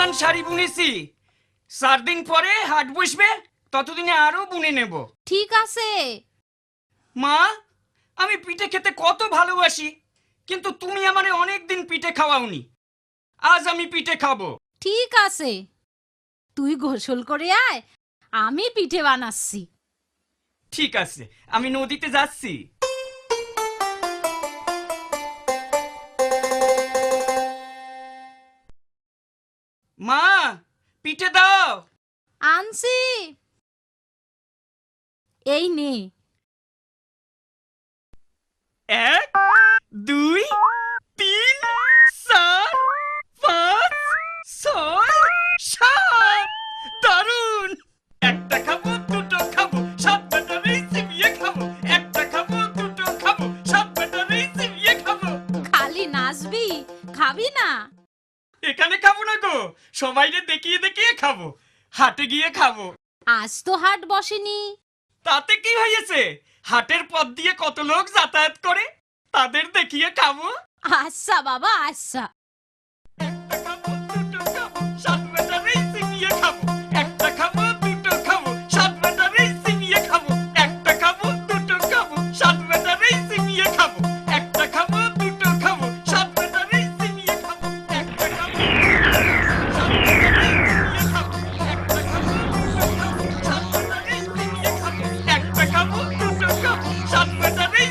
পুরান শাড়ি বুনেছি, 4 দিন পরে হাট বসবে, ততদিনে আরো বুনে নেব। ঠিক আছে। মা, আমি পিঠে খেতে কত ভালোবাসি, কিন্তু তুমি আমারে অনেক দিন পিঠে খাওয়াওনি। আজ আমি পিঠে খাবো। ঠিক আছে, তুই গোসল করে আয়, আমি পিঠে বানাচ্ছি। ঠিক আছে, আমি নদীতে যাচ্ছি। মা, পিঠে দাও। আনছি, এই নে। 1 2 3 4 5 6 7। দারুন! একটা খাবো, দুটো খাবো, 7 ব্যাটারি চিবিয়ে খাবো। একটা খাবো, দুটো খাবো, 7 ব্যাটারি চিবিয়ে খাবো। খালি নাচবি, খাবি না? এখানে খাবো না গো, সবাইকে দেখিয়ে দেখিয়ে খাবো। হাটে গিয়ে খাবো। আজ তো হাট বসেনি। তাতে কি হয়েছে? হাটের পথ দিয়ে কত লোক যাতায়াত করে, তাদের দেখিয়ে খাবো। আচ্ছা বাবা, আচ্ছা। একটা খাবো, দুটো খাবো, 7 ব্যাটারি চিবিয়ে খাবো। একটা খাবো, দুটো খাবো, 7 ব্যাটারি চিবিয়ে খাবো। একটা খাবো, দুটো খাবো, 7 ব্যাটারি চিবিয়ে খাবো। একটা খাবো, দুটো খাবো, 7 ব্যাটারি চিবিয়ে খাবো। একটা খাবো, দুটো খাবো, 7 ব্যাটারি চিবিয়ে খাবো। একটা খাবো, দুটো খাবো, 7 ব্যাটারি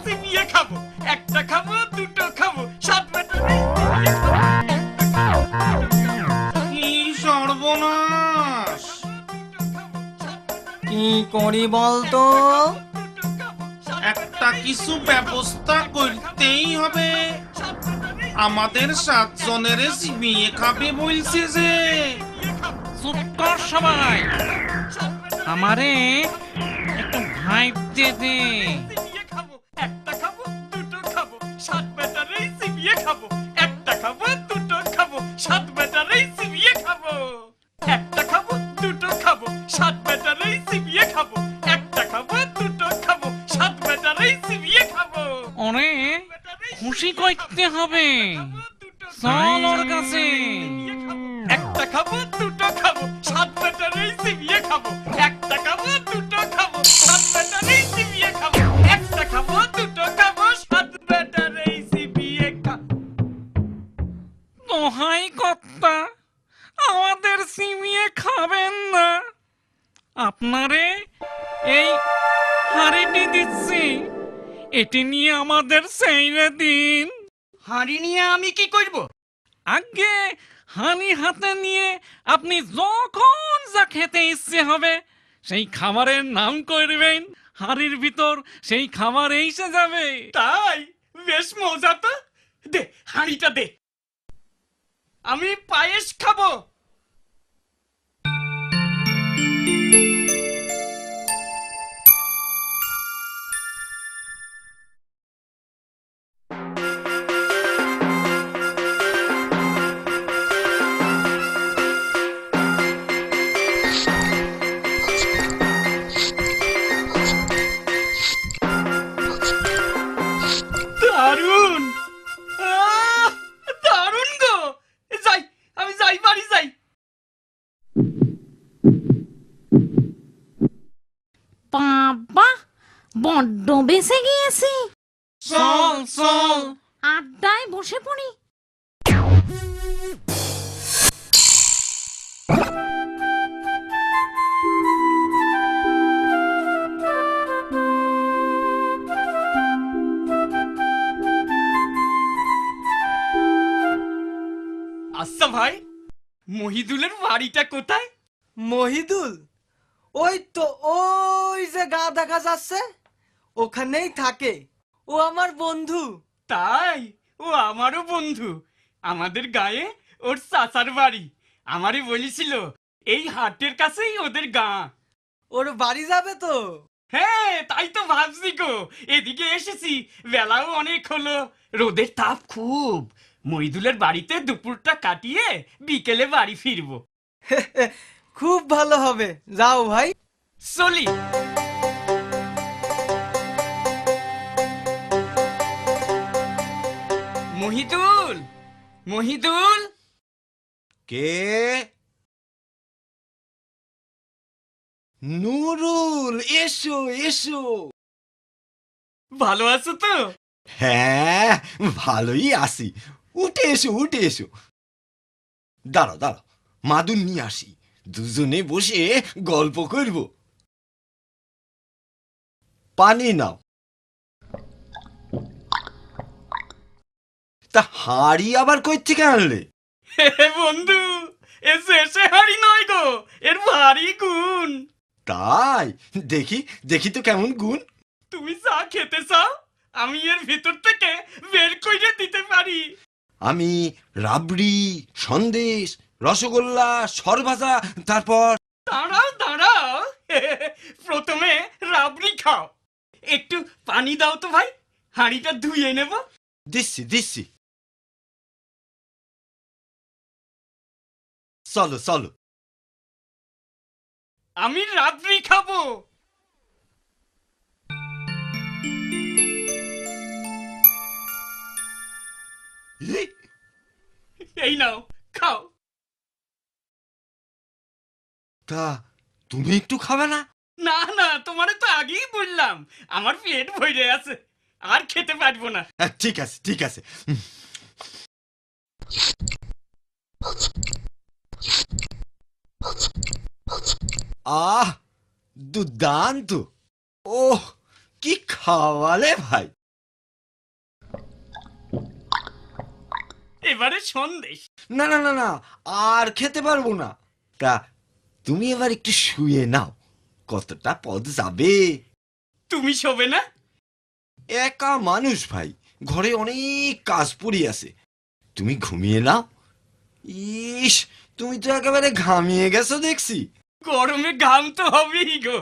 চিবিয়ে খাবো। একটা খাবো, দুটো খাবো, 7 ব্যাটারি কি সর্বনাশ! কি করি বলতো? একটা কিছু ব্যবস্থা করতেই হবে। আমাদের 7 জনের চিবিয়ে খাবে বলছে যে। চুপ কর সবাই, আমারে একটু ভাইবতে দে। একটা খাবো, দুটো খাবো, 7 ব্যাটারি চিবিয়ে খাবো। একটা খাবো, দুটো খাবো, 7 ব্যাটারি চিবিয়ে খাবো। একটা খাবো, দুটো খাবো, 7 ব্যাটারি চিবিয়ে খাবো। একটা খাবো, দুটো খাবো, 7 ব্যাটারি চিবিয়ে খাবো। ওরে খুশি করতে হবে, চল ওর কাছে। একটা খাবো, দুটো খাবো, 7 ব্যাটারি চিবিয়ে খাবো। একটা খাবো, দুটো খাবো, 7 ব্যাটারি চিবিয়ে খাবো। একটা খাবো, দুটো খাবো, 7 ব্যাটারি চিবিয়ে খাবো। দোহাই কর্তা, আমাদের চিবিয়ে খাবেন না। আপনারে এই হাড়িটি দিচ্ছি, এটি নিয়ে আমাদের সেইরে দিন। হাঁড়ি নিয়ে আমি কি করব? আগে হানি হাতে নিয়ে আপনি যখন যা খেতে ইচ্ছে হবে সেই খাবারের নাম করবেন, হাড়ির ভিতর সেই খাবার এসে যাবে। তাই? বেশ মজা তো। দে, হাঁড়িটা দে, আমি পায়েস খাবো। দারুন! দারুন গো! যাই, আমি যাই, বাড়ি যাই। বাবা, বড্ড বেঁচে গিয়েছি। চল চল, আড্ডায় বসে পড়ি। আচ্ছা ভাই, মহিদুলের বাড়িটা কোথায়? মহিদুল? ওই তো, ওই যে গা দেখা যাচ্ছে, ওখানেই থাকে। ও আমার বন্ধু। তাই? ও আমারও বন্ধু। আমাদের গায়ে ওর চাচার বাড়ি। আমারই বলেছিল এই হাটের কাছেই ওদের গাঁ। ওর বাড়ি যাবে তো? হ্যাঁ তাই তো ভাবছি গো, এদিকে এসেছি, বেলাও অনেক হলো, রোদের তাপ খুব, মইদুলের বাড়িতে দুপুরটা কাটিয়ে বিকেলে বাড়ি ফিরবো। খুব ভালো হবে, যাও ভাই। চলি। মহিদুল, মহিদুল। কে? নুরুল, এসো এসো। ভালো আছো তো? হ্যাঁ, ভালোই আছি। উঠে এসো উঠে এসো। দাঁড়াও দাঁড়াও, মাদুর নিয়ে আসি, দুজনে বসে গল্প করব। পানি নাও। তা হাড়ি আবার কই থেকে আনলে? হে বন্ধু, এ শেষে হাড়ি নয় গো, এর ভারী গুণ। তাই? দেখি দেখি তো কেমন গুণ। তুমি চা খেতে চাও, আমি এর ভিতর থেকে বের করে দিতে পারি। আমি রাবড়ি, সন্দেশ, রসগোল্লা, সরভাজা, তারপর দাঁড়াও দাঁড়াও, প্রথমে রাবড়ি খাও। একটু পানি দাও তো ভাই, হাঁড়িটা ধুয়ে নেব। দিচ্ছি দিচ্ছি। চলো চলো। আমি রাবড়ি খাবো। এই নাও, খাও। তা তুমি একটু খাবে না? না না, তোমারে তো আগেই বললাম আমার পেট ভরে আছে, আর খেতে পারবো না। ঠিক আছে ঠিক আছে। আহ, দুর্দান্ত। ওহ, কি খাওয়ালে ভাই। এবারে সন্দেশ। না না না না, আর খেতে পারবো না। তা তুমি এবার একটু শুয়ে নাও, কতটা পদ যাবে। তুমি শোবে না? একা মানুষ ভাই, ঘরে অনেক কাজ পড়ে আছে, তুমি ঘুমিয়ে নাও। ইস, তুমি তো একেবারে ঘামিয়ে গেছো দেখছি। গরমে ঘাম তো হবেই গো।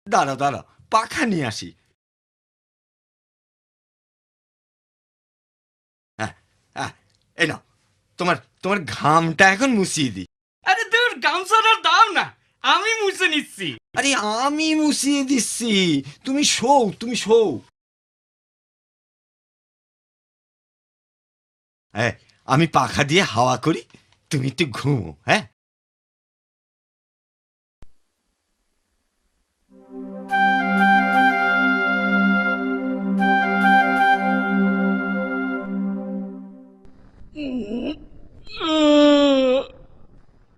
দাঁড়া দাঁড়া, পাখা নিয়ে আসি। এই নাও, তোমার তোমার ঘামটা এখন মুছিয়ে দিই। আরে দূর, গামছাটা দাও না, আমি মুছে নিচ্ছি। আরে আমি মুছিয়ে দিচ্ছি, তুমি শোও তুমি শোও। আমি পাখা দিয়ে হাওয়া করি, তুমি একটু ঘুমো। হ্যাঁ,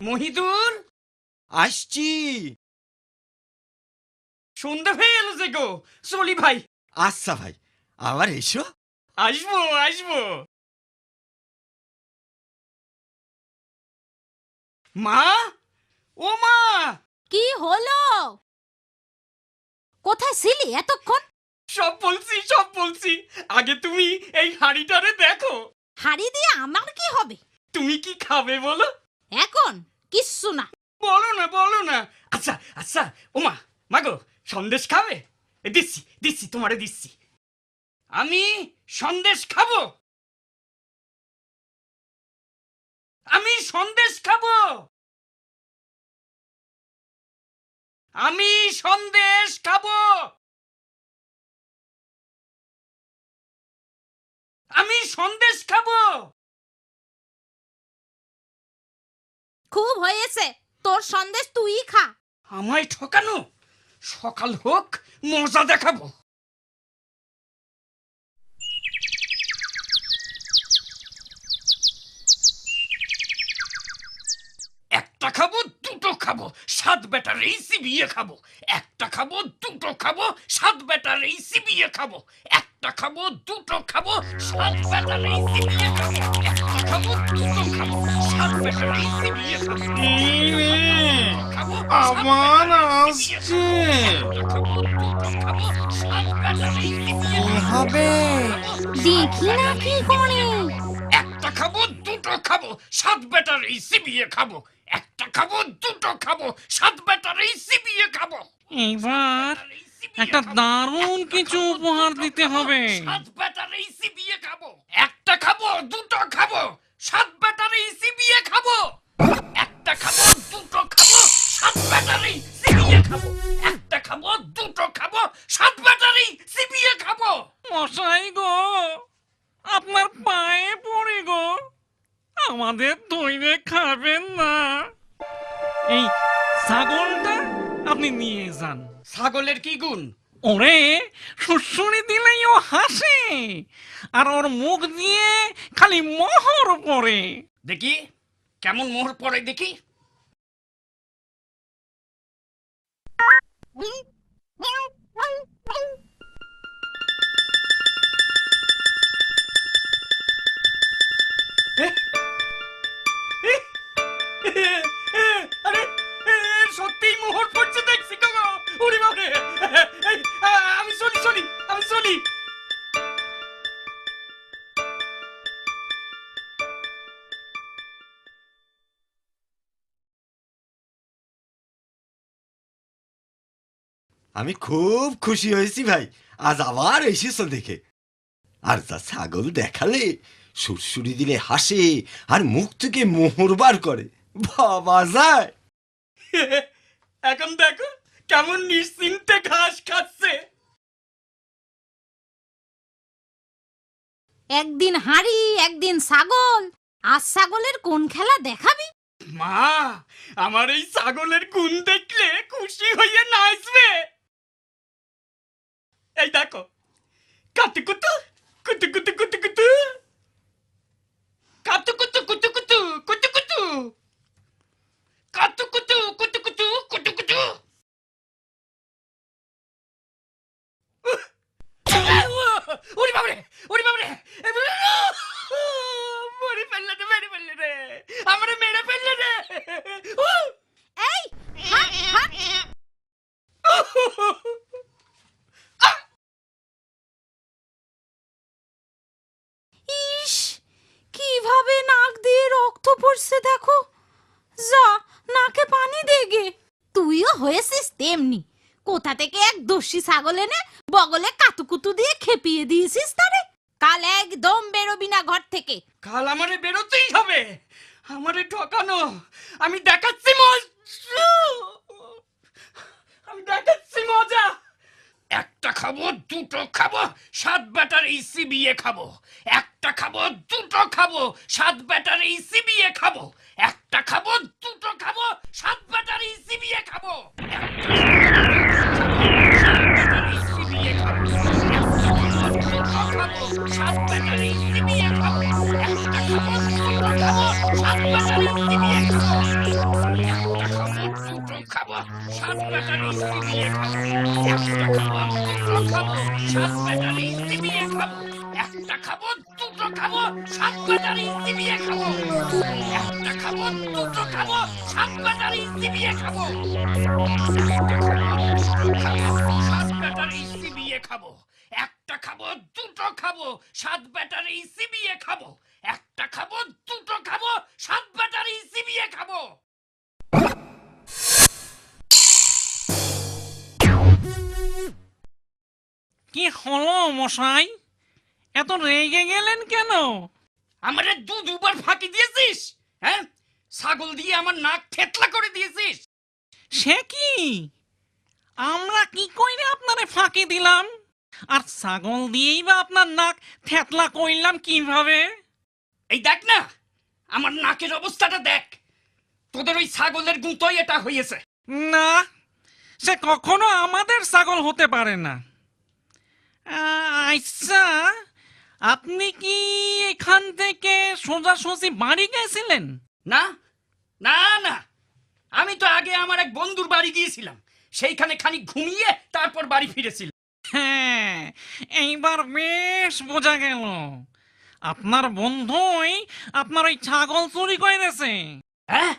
মহিদুল, আসছি। সন্ধ্যে হয়ে এলো যে গো, চলি ভাই। আচ্ছা ভাই, আবার এসো। আসবো আসবো। মা, ও মা। কি হলো? কোথায় ছিলি এতক্ষণ? সব বলছি সব বলছি, আগে তুমি এই হাঁড়িটারে দেখো। হাড়ি দিয়ে আমার কি হবে? তুমি কি খাবে বলো? এখন কিচ্ছু না। বলো না বলো না। আচ্ছা আচ্ছা, ও মা, মাগো, সন্দেশ খাবে? দিচ্ছি দিচ্ছি, তোমারে দিচ্ছি। আমি সন্দেশ খাবো, আমি সন্দেশ খাবো, আমি সন্দেশ খাবো, আমি সন্দেশ খাবো। খুব হয়েছে, তোর সন্দেশ তুই খা। আমায় ঠকানো, সকাল হোক মজা দেখাবো। একটা খাবো দুটো খাবো, সাত বেটার এই চিবিয়ে খাবো। একটা খাবো দুটো খাবো, সাত বেটার এই চিবিয়ে খাবো। একটা খাবো দুটো খাবো, সাত বেটার এই চিবিয়ে খাবো। একটা খাবো দুটো খাবো, সাত বেটার এই চিবিয়ে খাবো। খাবো, আবার আসছে। কি হবে? দেখি না কি করে। একটা খাবো দুটো খাবো, সাত ব্যাটারি চিবিয়ে খাবো। একটা খাবো, দুটো খাবো, সাত ব্যাটারি চিবিয়ে খাবো। এইবার একটা দারুণ কিছু উপহার দিতে হবে। সাত ব্যাটারি চিবিয়ে খাবো। একটা খাবো, দুটো খাবো, সাত ব্যাটারি চিবিয়ে খাবো। একটা খাবো, দুটো খাবো, সাত ব্যাটারি চিবিয়ে খাবো। একটা খাবো, দুটো খাবো, সাত ব্যাটারি চিবিয়ে খাবো। মশাই গো, আপনার পায়ে পড়ে গো, আমাদের দইরে খাবেন না। এই ছাগলটা আপনি নিয়ে যান। ছাগলের কি গুণ? ওরে সুড়সুড়ি দিলেই ও হাসে, আর ওর মুখ দিয়ে খালি মোহর পড়ে। দেখি কেমন মোহর পড়ে দেখি। আরে সত্যিই মোহর পড়ছে দেখছি গো। ওরে বাবারে, আমি চলি, আমি চলি। আমি খুব খুশি হয়েছি ভাই, আজ আবার এসেছ দেখে। আর যা ছাগল দেখালে, সুরসুরি দিলে হাসে, আর মুখ থেকে মোহর বার করে, বাবা যায়। এখন দেখো কেমন নিশ্চিন্তে ঘাস খাচ্ছে। একদিন হাঁড়ি একদিন ছাগল, আজ ছাগলের কোন খেলা দেখাবি? মা, আমার এই ছাগলের গুণ দেখলে খুশি হয়ে নাচবে। এই দেখো, কাতু কুতু কুতু কুতু কুতু কুতু, কাতু কুতু কুতু কুতু কুতু কুতু, কাতু কুতু কুতু কুতু কুতু কুতু। ওরে বাবারে, ওরে বাবারে, মরে ফেললে রে, মেরে ফেললে রে, আমারে মেরে ফেললে রে। এই হাট, হাট। ইস, কিভাবে নাক দিয়ে রক্ত পড়ছে দেখো। যা, নাকে পানি দে গে। তুইও হয়েছিস তেমনি, কোথা থেকে এক দস্যি ছাগল এনে বগলে কাতুকুতু দিয়ে খেপিয়ে দিয়েছিস তারে। কাল একদম বেরোবি না ঘর থেকে। কাল আমারে বেরোতেই হবে। আমারে ঠকানো, আমি দেখাচ্ছি মজা, আমি দেখাচ্ছি মজা। একটা খাবো, দুটো খাবো, সাত ব্যাটারি চিবিয়ে খাবো। একটা খাবো, দুটো খাবো, সাত ব্যাটারি চিবিয়ে খাবো। একটা খাবো, দুটো খাবো, সাত ব্যাটারি চিবিয়ে খাবো। সাত ব্যাটারি চিবিয়ে খাবো। একটা খাবো, দুটো খাবো, সাত ব্যাটারি চিবিয়ে খাবো। একটা খাবো, দুটো খাবো, সাত ব্যাটারি চিবিয়ে খাবো। একটা খাবো, দুটো খাবো, সাত ব্যাটারি চিবিয়ে খাবো। একটা খাবো, দুটো খাবো, সাত ব্যাটারি চিবিয়ে খাবো। একটা খাবো, দুটো খাবো, সাত ব্যাটারি চিবিয়ে খাবো। সাত ব্যাটারি চিবিয়ে খাবো। একটা খাবো, দুটো খাবো, সাত ব্যাটারি চিবিয়ে খাবো। একটা খাবো, দুটো খাবো, সাত ব্যাটারি চিবিয়ে খাবো। কি হলো মশাই, এত রেগে গেলেন কেন? আমারে দুবার ফাঁকি দিয়েছিস, হ্যাঁ? ছাগল দিয়ে আমার নাক থেতলা করে দিয়েছিস। সে কি, আমরা কি কইরে আপনারে ফাঁকি দিলাম? আর ছাগল দিয়েই বা আপনার নাক থেতলা কইলাম কিভাবে? এই দেখ না, আমার নাকের অবস্থাটা দেখ। তোদের ওই ছাগলের গুঁতোই এটা হয়েছে। না, সে কখনো আমাদের ছাগল হতে পারে না। আচ্ছা, আপনি কি এখান থেকে সোজাসুজি বাড়ি গেছিলেন? না না না, আমি তো আগে আমার এক বন্ধুর বাড়ি গিয়েছিলাম, সেইখানে খানিক ঘুমিয়ে তারপর বাড়ি ফিরেছিলাম। হ্যাঁ, এইবার বেশ বোঝা গেল আপনার বন্ধুই আপনার ওই ছাগল চুরি করেছে। হ্যাঁ,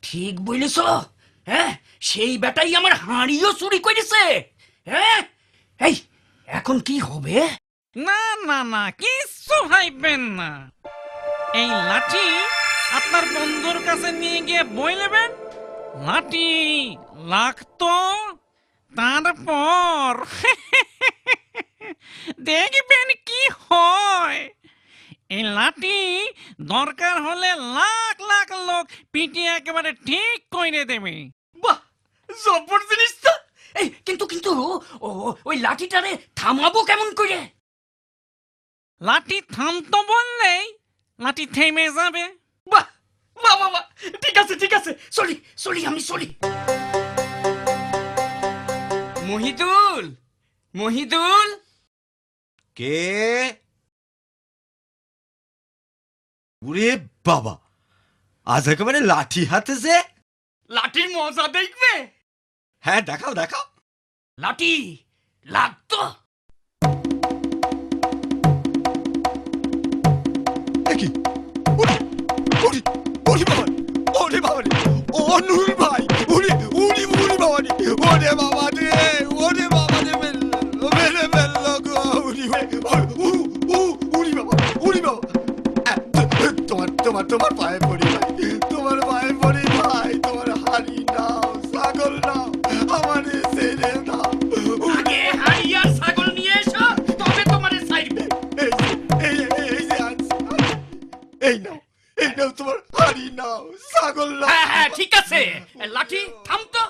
ঠিক বলেছ। হ্যাঁ, সেই বেটাই আমার হাঁড়িও চুরি করেছে। হ্যাঁ, এই এখন কি হবে? না না না কিচ্ছু ভাইবেন না। এই লাঠি আপনার বন্ধুর কাছে নিয়ে গিয়ে বই নেবেন, লাঠি লাগতো, তারপর দেখবেন কি হয়। এই লাঠি দরকার হলে লাখ লাখ লোক পিটিয়ে একেবারে ঠিক করে দেবে। বাহ, জব্বর জিনিস তো। এই কিন্তু কিন্তু ওই লাঠিটারে থামাবো কেমন করে? লাঠি থামতো বললেই লাঠি থেমে যাবে। বাহ বাহ বাহ বাহ, ঠিক আছে ঠিক আছে, চলি চলি আমি চলি। মহিদুল, মহিদুল, কে? ওরে বাবা, আজ একেবারে লাঠি হাতে যে। লাঠির মজা দেখবে? হ্যাঁ দেখাও দেখাও। লাঠি লাগতো। দেখি ওরে ওরে ওরে বাবা, ওরে বাবা রে, ও নুর ভাই, ওরে ওরে ওরে বাবা রে, ওরে বাবা রে, ওরে বাবা রে, মেরে মেরে গো, ওরে ওরে বাবা, ওরে বাবা। তোমার পায়ে পড়ি ভাই, তোমার পায়ে পড়ি ভাই, তোমার হাড়ি নাও, ছাগল নাও, আমার ছেড়ে দাও। আগে হাড়ি আর ছাগল নিয়ে এসো, তবে তোমারে ছাইড়বে। এই যে আনছি, এই নাও তোমার হাড়ি নাও, ছাগল নাও। হ্যাঁ হ্যাঁ ঠিক আছে, লাঠি থামতো।